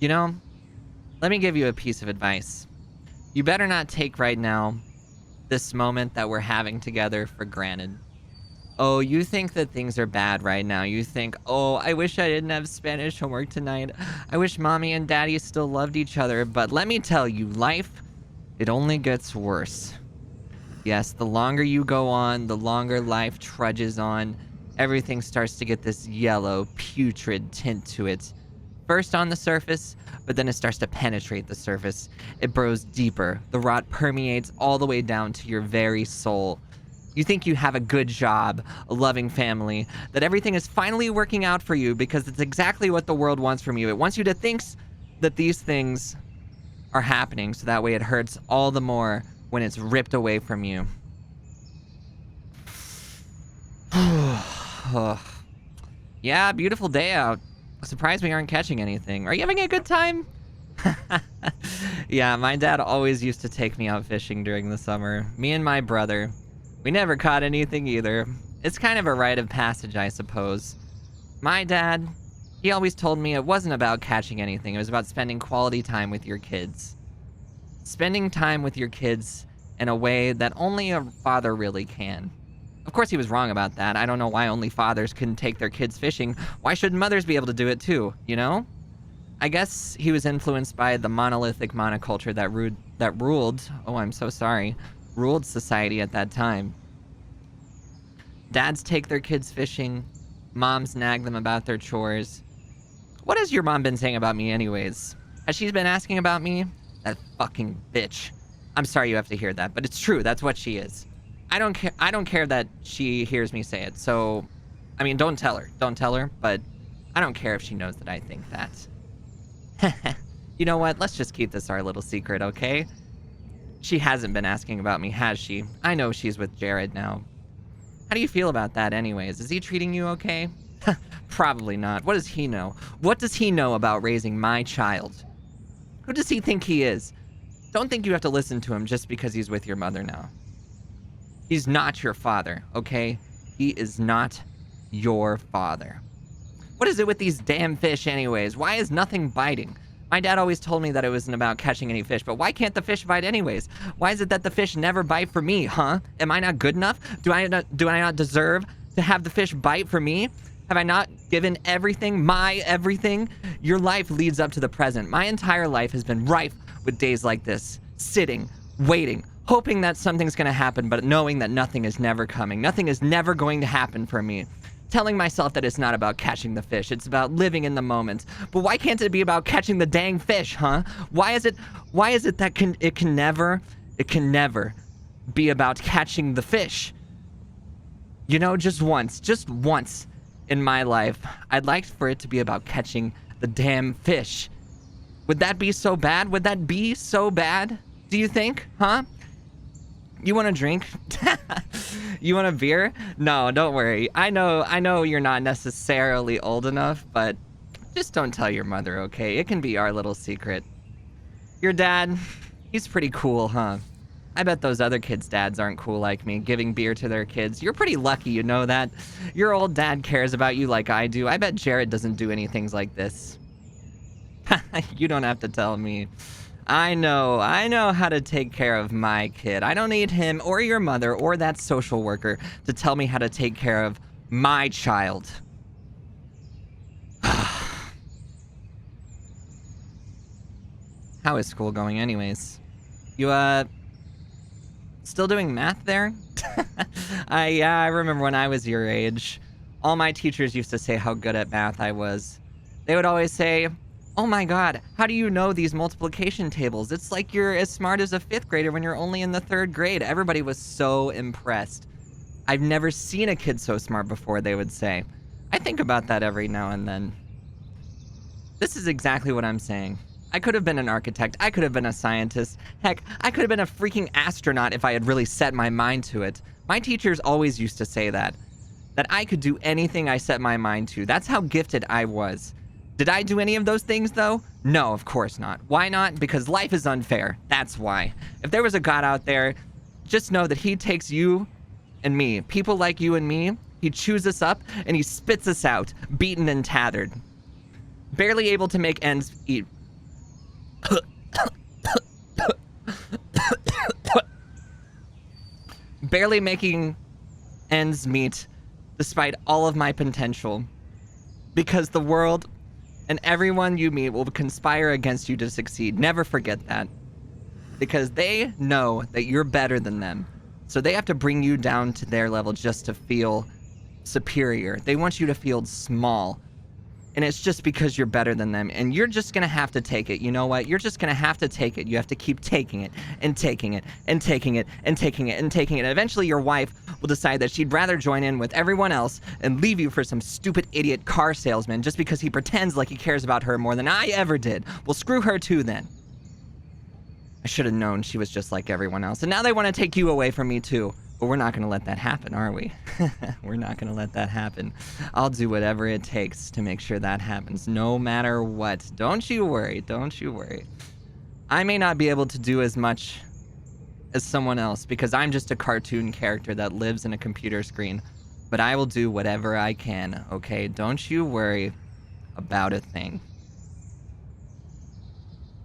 You know, let me give you a piece of advice. You better not take right now this moment that we're having together for granted. Oh, you think that things are bad right now. You think, oh, I wish I didn't have Spanish homework tonight. I wish mommy and daddy still loved each other. But let me tell you, life, it only gets worse. Yes, the longer you go on, the longer life trudges on. Everything starts to get this yellow, putrid tint to it. First on the surface, but then it starts to penetrate the surface. It burrows deeper. The rot permeates all the way down to your very soul. You think you have a good job, a loving family, that everything is finally working out for you because it's exactly what the world wants from you. It wants you to think that these things are happening, so that way it hurts all the more when it's ripped away from you. Yeah, beautiful day out. Surprised we aren't catching anything. Are you having a good time? Yeah, my dad always used to take me out fishing during the summer. Me and my brother. We never caught anything either. It's kind of a rite of passage, I suppose. My dad, he always told me it wasn't about catching anything. It was about spending quality time with your kids. Spending time with your kids in a way that only a father really can. Of course, he was wrong about that. I don't know why only fathers couldn't take their kids fishing. Why shouldn't mothers be able to do it too, you know? I guess he was influenced by the monolithic monoculture that ruled society at that time. Dads take their kids fishing. Moms nag them about their chores. What has your mom been saying about me anyways? Has she been asking about me? That fucking bitch. I'm sorry you have to hear that, but it's true. That's what she is. I don't care that she hears me say it. So, I mean, don't tell her, but I don't care if she knows that I think that. You know what? Let's just keep this our little secret, okay? She hasn't been asking about me, has she? I know she's with Jared now. How do you feel about that anyways? Is he treating you okay? Probably not. What does he know? What does he know about raising my child? Who does he think he is? Don't think you have to listen to him just because he's with your mother now. He's not your father, okay? He is not your father. What is it with these damn fish anyways? Why is nothing biting? My dad always told me that it wasn't about catching any fish, but why can't the fish bite anyways? Why is it that the fish never bite for me, huh? Am I not good enough? Do I not deserve to have the fish bite for me? Have I not given everything, my everything? Your life leads up to the present. My entire life has been rife with days like this. Sitting, waiting, hoping that something's gonna happen, but knowing that nothing is never coming. Nothing is never going to happen for me. Telling myself that it's not about catching the fish, it's about living in the moment. But why can't it be about catching the dang fish, huh? Why is it that it can never be about catching the fish? You know, just once in my life, I'd like for it to be about catching the damn fish. Would that be so bad? Would that be so bad? Do you think, huh? You want a drink? You want a beer? No, don't worry. I know you're not necessarily old enough, but just don't tell your mother, okay? It can be our little secret. Your dad, he's pretty cool, huh? I bet those other kids' dads aren't cool like me, giving beer to their kids. You're pretty lucky, you know that. Your old dad cares about you like I do. I bet Jared doesn't do any things like this. You don't have to tell me. I know how to take care of my kid. I don't need him or your mother or that social worker to tell me how to take care of my child. How is school going anyways? You, still doing math there? I remember when I was your age. All my teachers used to say how good at math I was. They would always say, "Oh my god, how do you know these multiplication tables? It's like you're as smart as a 5th grader when you're only in the 3rd grade." Everybody was so impressed. "I've never seen a kid so smart before," they would say. I think about that every now and then. This is exactly what I'm saying. I could have been an architect. I could have been a scientist. Heck, I could have been a freaking astronaut if I had really set my mind to it. My teachers always used to say that I could do anything I set my mind to. That's how gifted I was. Did I do any of those things, though? No, of course not. Why not? Because life is unfair. That's why. If there was a God out there, just know that he takes you and me, people like you and me, he chews us up and he spits us out, beaten and tattered. Barely able to make ends Barely making ends meet despite all of my potential. Because the world and everyone you meet will conspire against you to succeed. Never forget that. Because they know that you're better than them. So they have to bring you down to their level just to feel superior. They want you to feel small. And it's just because you're better than them. And you're just going to have to take it. You know what? You're just going to have to take it. You have to keep taking it and taking it and taking it and taking it and taking it. And eventually your wife will decide that she'd rather join in with everyone else and leave you for some stupid idiot car salesman just because he pretends like he cares about her more than I ever did. Well, screw her too then. I should have known she was just like everyone else. And now they want to take you away from me too. But we're not going to let that happen, are we? We're not going to let that happen. I'll do whatever it takes to make sure that happens, no matter what. Don't you worry. Don't you worry. I may not be able to do as much as someone else because I'm just a cartoon character that lives in a computer screen. But I will do whatever I can, okay? Don't you worry about a thing.